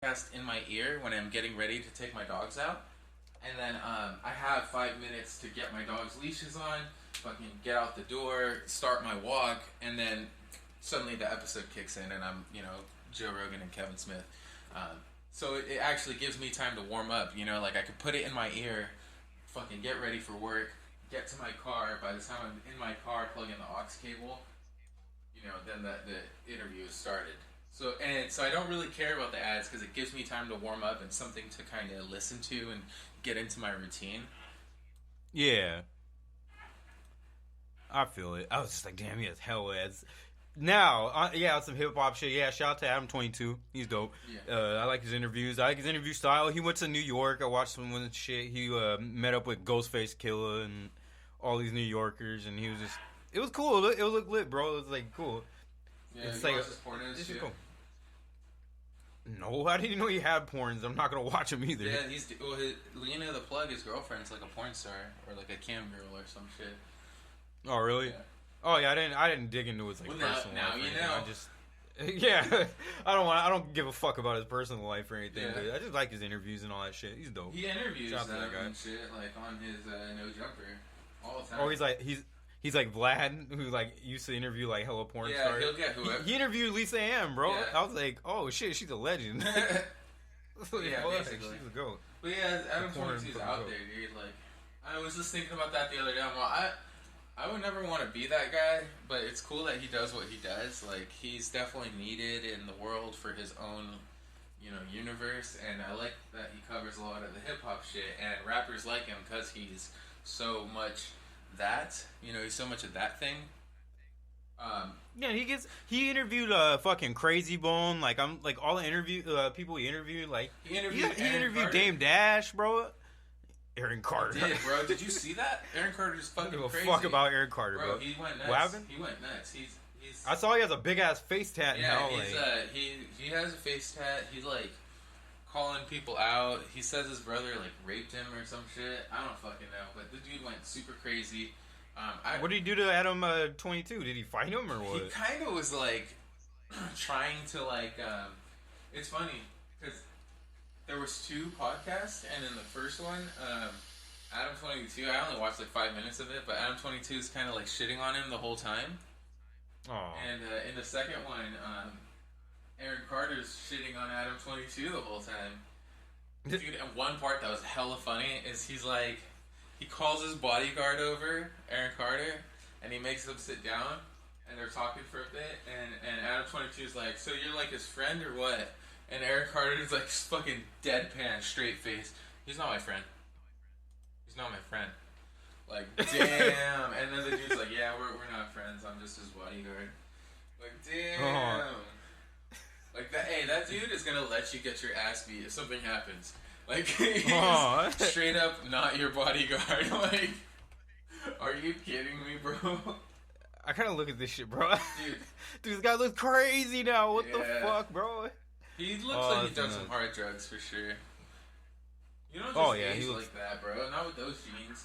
podcast in my ear when I'm getting ready to take my dogs out, and then I have 5 minutes to get my dog's leashes on, fucking get out the door, start my walk, and then suddenly the episode kicks in, and I'm Joe Rogan and Kevin Smith. So it actually gives me time to warm up. Like I could put it in my ear, fucking get ready for work, get to my car. By the time I'm in my car, plug in the aux cable, then the interview is started. So I don't really care about the ads because it gives me time to warm up and something to kind of listen to and get into my routine. Yeah, I feel it. I was just like, damn, he has hell ads. Now, on some hip hop shit. Yeah, shout out to Adam 22. He's dope. Yeah. I like his interviews. I like his interview style. He went to New York. I watched some of the shit. He met up with Ghostface Killer and all these New Yorkers, and he was just. It was cool. It looked lit, bro. It was like cool. Yeah, it's you like watch his pornos too? cool. No, I didn't know he had porns. I'm not gonna watch him either. Yeah, Lena the Plug, his girlfriend's like a porn star or like a cam girl or some shit. Oh, really? Yeah. Oh yeah, I didn't dig into his like personal now life. you anything. know. I just yeah, I don't give a fuck about his personal life or anything. Yeah. But I just like his interviews and all that shit. He's dope. He interviews Shout out to them that guy. and shit like on his No Jumper all the time. Oh, he's like Vlad, who like used to interview like hella porn yeah, stars. he'll get whoever. He interviewed Lisa Ann, bro. Yeah. I was like, oh shit, she's a legend. Yeah, What? basically. She's a goat. But yeah, Adam porn 22's from out Goat. there, dude. Like, I was just thinking about that the other day. I would never want to be that guy, but it's cool that he does what he does. Like, he's definitely needed in the world for his own, universe. And I like that he covers a lot of the hip hop shit. And rappers like him because he's so much that. He's so much of that thing. Yeah, he interviewed fucking Crazy Bone. Like I'm like all the people he interviewed. Like He interviewed he Aaron interviewed Carter. Dame Dash, bro. Aaron Carter. Did, bro? Did you see that? Aaron Carter's I fucking don't give a crazy. fuck about Aaron Carter, bro. bro. He went nuts. What happened? He went nuts. He's. I saw he has a big ass face tat Yeah, now. he's Like, he has a face tat. He's like calling people out. He says his brother like raped him or some shit. I don't fucking know, but the dude went super crazy. what did he do to Adam 22? Did he fight him or what? He kind of was like trying to like. It's funny because there was two podcasts, and in the first one, Adam 22. I only watched like 5 minutes of it, but Adam 22 is kind of like shitting on him the whole time. Oh, And in the second one, Aaron Carter's shitting on Adam 22 the whole time. Dude, and one part that was hella funny is he calls his bodyguard over, Aaron Carter, and he makes him sit down, and they're talking for a bit, and Adam 22 is like, so you're like his friend or what? And Aaron Carter is like fucking deadpan, straight face. He's not my friend. He's not my friend. Like, damn. And then the dude's like, yeah, we're not friends. I'm just his bodyguard. Like, damn. Oh. Like, that dude is gonna let you get your ass beat if something happens. Like, he's Oh. straight up not your bodyguard. Like, are you kidding me, bro? I kind of look at this shit, bro. Dude. Dude, this guy looks crazy now. What the Yeah. fuck, bro? He looks Oh, like he's done that's some nuts. hard drugs for sure. You don't just Oh, yeah, age he looks- like that, bro. Not with those jeans.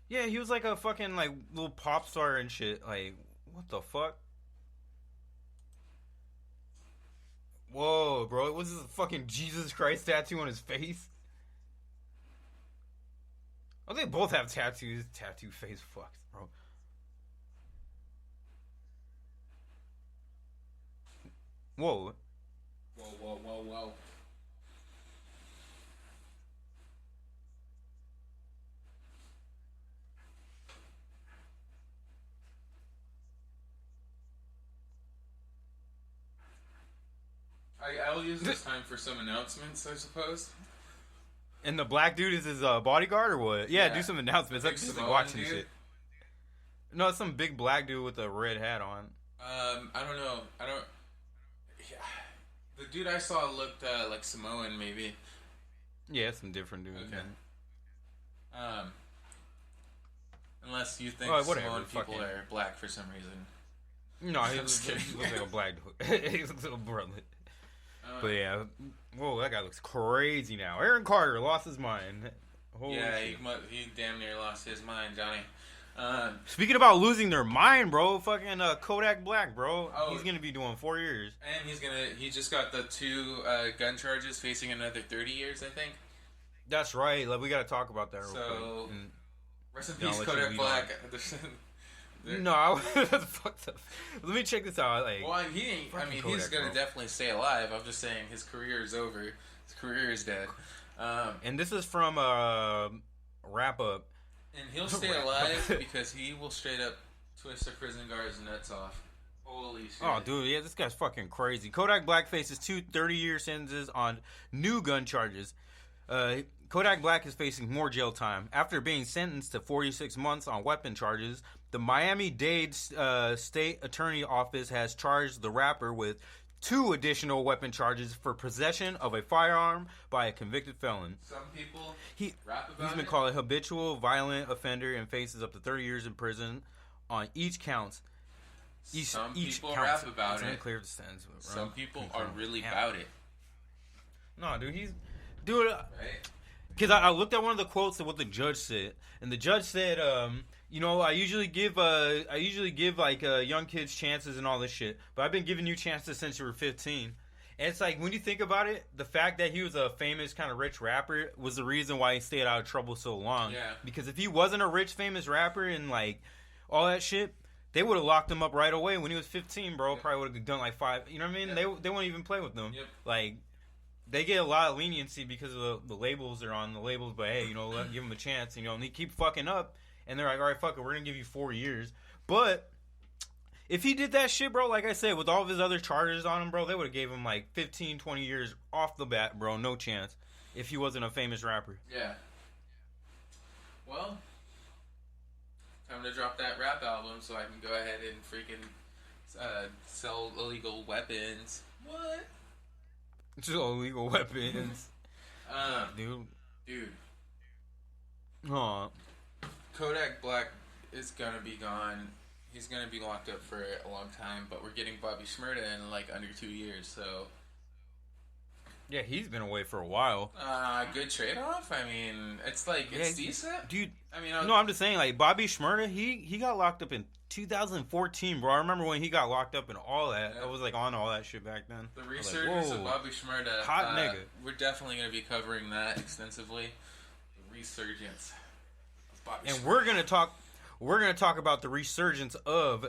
Yeah, he was like a fucking like little pop star and shit. Like, what the fuck? Whoa, bro! What's this fucking Jesus Christ tattoo on his face? Oh, they both have tattoos. Tattoo face fucks, bro. Whoa. Whoa. I'll use this time for some announcements, I suppose. And the black dude is his bodyguard or what? Yeah, Yeah. do some announcements. The I'm big just like Samoan watching dude? shit. No, it's some big black dude with a red hat on. I don't know. Yeah. The dude I saw looked like Samoan, maybe. Yeah, some different dudes. Okay. Man. Unless you think Alright, whatever, Samoan people fucking- are black for some reason. No, I'm he just looks, kidding. he looks like a black dude. He looks like a brother. But yeah, whoa, that guy looks crazy now. Aaron Carter lost his mind. Holy yeah, shit. he damn near lost his mind, Johnny. Speaking about losing their mind, bro, fucking Kodak Black, bro. Oh. He's gonna be doing 4 years. And he just got the 2 gun charges, facing another 30 years, I think. That's right. Like, we gotta talk about that real So, quick. rest in peace, Kodak Black. No, that's fucked up. Let me check this out. Like, well, he ain't. I mean, he's gonna definitely stay alive. I'm just saying his career is over. His career is dead. And this is from Wrap Up. And he'll stay alive because he will straight up twist a prison guard's nuts off. Holy shit. Oh, dude, yeah, this guy's fucking crazy. Kodak Black faces 2 30-year sentences on new gun charges. Kodak Black is facing more jail time. After being sentenced to 46 months on weapon charges, the Miami-Dade State Attorney Office has charged the rapper with 2 additional weapon charges for possession of a firearm by a convicted felon. Some people rap about He's been called a habitual violent offender and faces up to 30 years in prison on each count. Some people rap about it. Unclear the sentence. Some people are really about it. No, dude, because I looked at one of the quotes of what the judge said, and the judge said, you know, I usually give like young kids chances and all this shit, but I've been giving you chances since you were 15. And it's like, when you think about it, the fact that he was a famous kind of rich rapper was the reason why he stayed out of trouble so long. Yeah. Because if he wasn't a rich famous rapper and like all that shit, they would have locked him up right away when he was 15, bro. Yep. Probably would have done like 5. You know what I mean? Yep. They won't even play with them. Yep. Like, they get a lot of leniency because of the labels they're on. The labels, but hey, you know, give them a chance. You know, and they keep fucking up, and they're like, all right, fuck it, we're gonna give you 4 years. But if he did that shit, bro, like I said, with all of his other charges on him, bro, they would have gave him like 15, 20 years off the bat, bro. No chance. If he wasn't a famous rapper. Yeah. Well, time to drop that rap album so I can go ahead and freaking sell illegal weapons. What? Just illegal weapons. Dude. Aw. Kodak Black is gonna be gone. He's gonna be locked up for a long time, but we're getting Bobby Shmurda in like under 2 years, so. Yeah, he's been away for a while. Good trade-off. I mean, it's like, it's decent. Dude, I mean, no, I'm just saying, like, Bobby Shmurda, he got locked up in 2014, bro. I remember when he got locked up and all that. Yeah. I was, like, on all that shit back then. The resurgence of Bobby Shmurda. Hot nigga. We're definitely going to be covering that extensively. The resurgence of Bobby Shmurda. We're gonna talk about the resurgence of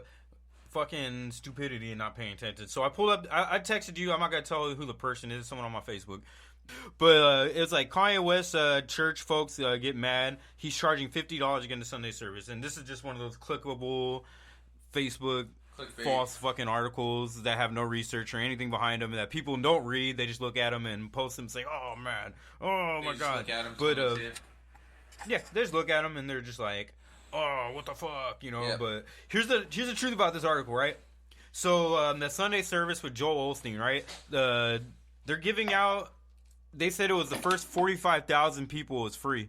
fucking stupidity and not paying attention. So I pulled up. I texted you. I'm not gonna tell you who the person is. Someone on my Facebook. But it's like Kanye West church folks get mad. He's charging $50 again to Sunday service, and this is just one of those clickable Facebook false fucking articles that have no research or anything behind them that people don't read. They just look at them and post them and say, "Oh man, oh my god." But yeah, they just look at them and they're just like, "Oh, what the fuck," you know. Yep. But here's the truth about this article, right? So the Sunday service with Joel Osteen, right? They're giving out. They said it was the first 45,000 people was free,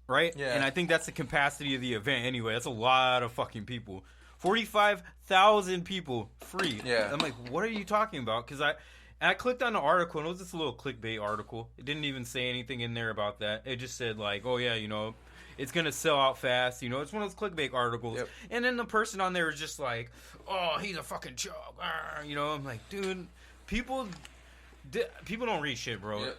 right? Yeah. And I think that's the capacity of the event anyway. That's a lot of fucking people. 45,000 people free. Yeah. I'm like, what are you talking about? Because I clicked on the article and it was just a little clickbait article. It didn't even say anything in there about that. It just said like, oh yeah, you know, it's going to sell out fast. You know, it's one of those clickbait articles. Yep. And then the person on there is just like, oh, he's a fucking joke. You know, I'm like, dude, people don't read shit, bro. Yep.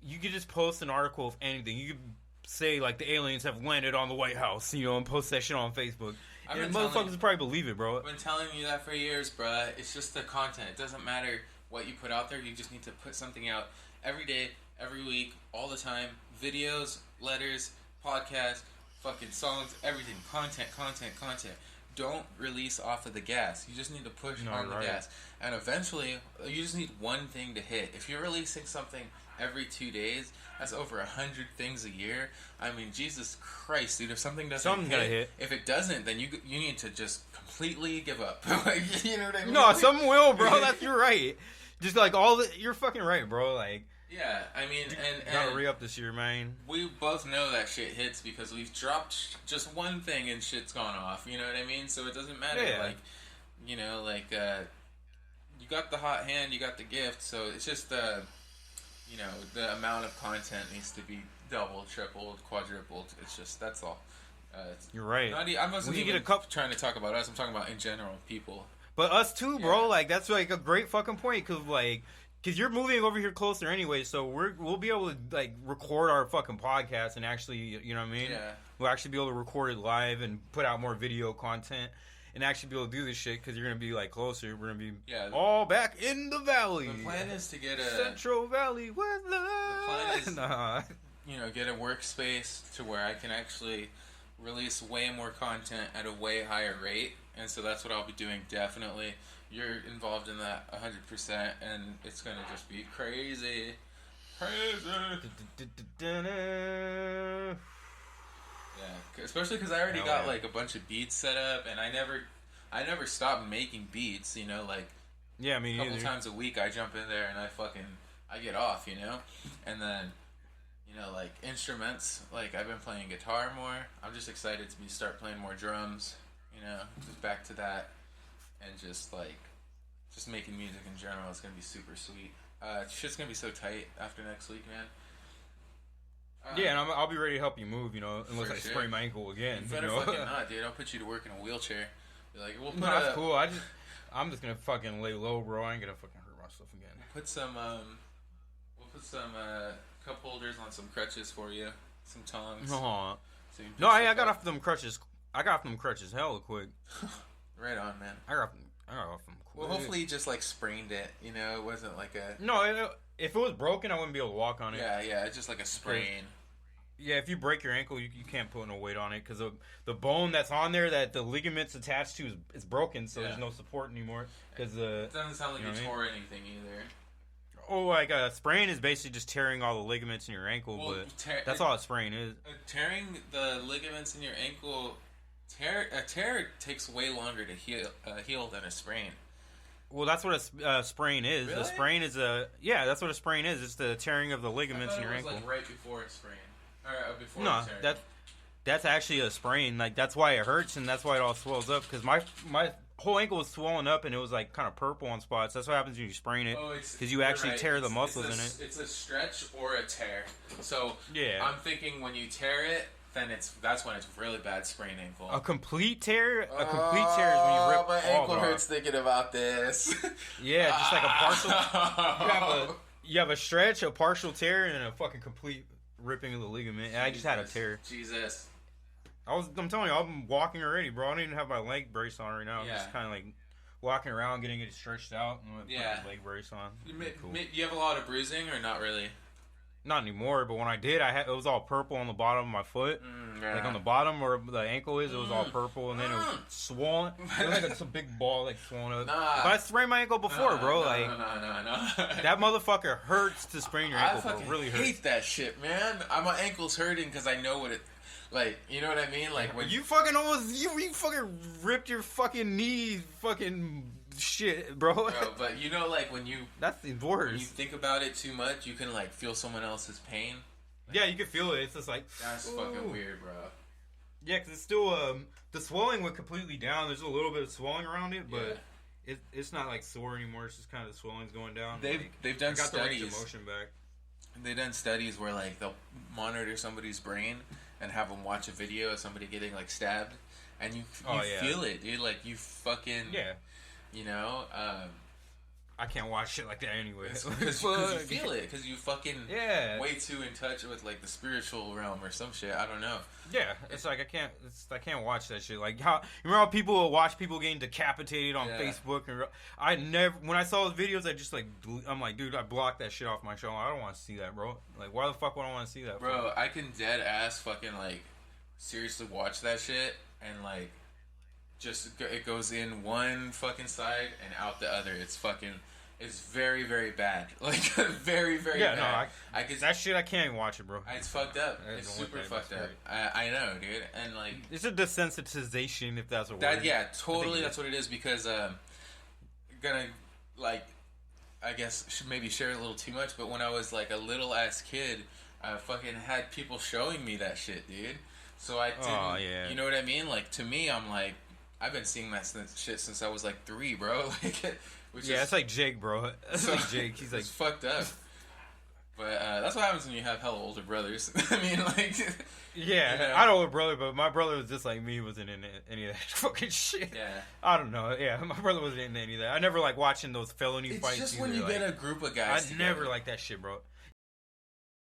You could just post an article of anything. You could say, like, the aliens have landed on the White House, you know, and post that shit on Facebook. And motherfuckers would probably believe it, bro. I've been telling you that for years, bro. It's just the content. It doesn't matter what you put out there. You just need to put something out every day, every week, all the time. Videos, letters, podcasts, fucking songs, everything. Content. Don't release off of the gas. You just need to push on the gas. And eventually, you just need one thing to hit. If you're releasing something every 2 days, that's over 100 things a year. I mean, Jesus Christ, dude, if something doesn't hit, if it doesn't, then you need to just completely give up. You know what I mean? No, some will, bro. You're right. Just like you're fucking right, bro. Like, yeah, I mean, and gotta re-up this year, man. We both know that shit hits because we've dropped just one thing and shit's gone off. You know what I mean? So it doesn't matter. Yeah. Like, you know, like you got the hot hand, you got the gift. So it's just you know, the amount of content needs to be doubled, tripled, quadrupled. It's just that's all. You're right. I wasn't When you even get a couple, trying to talk about us. I'm talking about in general, people. but us too, bro. Yeah. Like that's like a great fucking point, cause you're moving over here closer anyway, so we'll be able to like record our fucking podcast and actually, you know what I mean? Yeah. We'll actually be able to record it live and put out more video content and actually be able to do this shit because you're gonna be like closer. We're gonna be all back in the valley. The plan is to get a Central Valley weather. The plan is, nah. Get a workspace to where I can actually release way more content at a way higher rate, and so that's what I'll be doing. Definitely, you're involved in that 100%, and it's gonna just be crazy. Yeah, especially because I already got like a bunch of beats set up, and I never stopped making beats. Like yeah, I mean, a couple times a week I jump in there and I get off, and then like instruments. Like I've been playing guitar more. I'm just excited to start playing more drums. Just back to that, and just making music in general. It's gonna be super sweet. Shit's gonna be so tight after next week, man. Yeah, and I'll be ready to help you move, unless I sprain my ankle again. You better fucking not, dude. I'll put you to work in a wheelchair. Be like, we'll put that's cool. I'm just gonna fucking lay low, bro. I ain't gonna fucking hurt myself again. We'll put some cup holders on some crutches for you, some tongs. So no, I got off them crutches. I got off them crutches hella quick. Right on, man. I got off them quick. Well, hopefully you just sprained it. It wasn't like a... No, if it was broken, I wouldn't be able to walk on it. Yeah, it's just like a sprain. Yeah, if you break your ankle, you can't put no weight on it because the bone that's on there that the ligament's attached to is broken, so there's no support anymore. Because it doesn't sound like you tore anything either. Oh, like a sprain is basically just tearing all the ligaments in your ankle, but that's all a sprain is. Tearing the ligaments in your ankle, a tear takes way longer to heal than a sprain. Well, that's what a sprain is. Really? A sprain is that's what a sprain is. It's the tearing of the ligaments in your ankle. Like right before a sprain. Before no, that's actually a sprain. Like that's why it hurts and that's why it all swells up. Because my whole ankle was swollen up and it was like kind of purple on spots. That's what happens when you sprain it. Because you actually tear the muscles in it. It's a stretch or a tear. So yeah, I'm thinking when you tear it, then that's when it's really bad sprain ankle. A complete tear is when you rip. My ankle hurts thinking about this. Yeah, just like a partial. You have a stretch, a partial tear, and a fucking complete ripping of the ligament. And I just had a tear. Jesus. I'm telling you, I'm walking already, bro. I don't even have my leg brace on right now. I'm just kind of like walking around, getting it stretched out, and put the leg brace on. Cool. You have a lot of bruising, or not really? Not anymore, but when I did, it was all purple on the bottom of my foot. Like on the bottom where the ankle is, it was all purple, and then it was swollen. It was like a big ball, like swollen up. But I sprained my ankle before, bro. No. That motherfucker hurts to sprain your ankle, bro. It really hurts. I hate that shit, man. My ankle's hurting because I know what it... Like, you know what I mean? Like when you fucking almost you fucking ripped your fucking knee, fucking shit, bro. But like when you that's the worst. When you think about it too much, you can like feel someone else's pain. Like, yeah, you can feel it. It's just like that's fucking weird, bro. Yeah, because it's still the swelling went completely down. There's a little bit of swelling around it, but it's not like sore anymore. It's just kind of the swelling's going down. They've done got studies. the range of motion back. They've done studies where like they'll monitor somebody's brain and have them watch a video of somebody getting like stabbed, and you feel it, dude. Like you fucking I can't watch shit like that anyway. Because you feel it, because you fucking way too in touch with like the spiritual realm or some shit. I don't know. Yeah, it's like I can't watch that shit. Like how you remember how people will watch people getting decapitated on Facebook, and when I saw the videos, I'm like, dude, I blocked that shit off my show. I don't want to see that, bro. Like, why the fuck would I want to see that, bro? I can dead ass fucking like seriously watch that shit and like just it goes in one fucking side and out the other. It's very, very bad. Like, very, very bad. No, I could, that shit, I can't even watch it, bro. It's fucked up. It's super fucked up. I know, dude. And, like... It's a desensitization, if that's a word. Yeah, totally that's what it is, because, gonna, like, I guess, maybe share a little too much, but when I was, like, a little-ass kid, I fucking had people showing me that shit, dude. So I didn't... Oh, yeah. You know what I mean? Like, to me, I'm like, I've been seeing that shit since I was, like, 3, bro. Like... It's like Jake, bro. It's like Jake. He's like fucked up. But That's what happens when you have hella older brothers. I mean, like... Yeah, You know? I had an older brother, but my brother was just like me. He wasn't in any of that fucking shit. Yeah. I don't know. Yeah, my brother wasn't in any of that. I never like watching those felony It's fights. just when either. you Like, get a group of guys I together. never liked that shit, bro.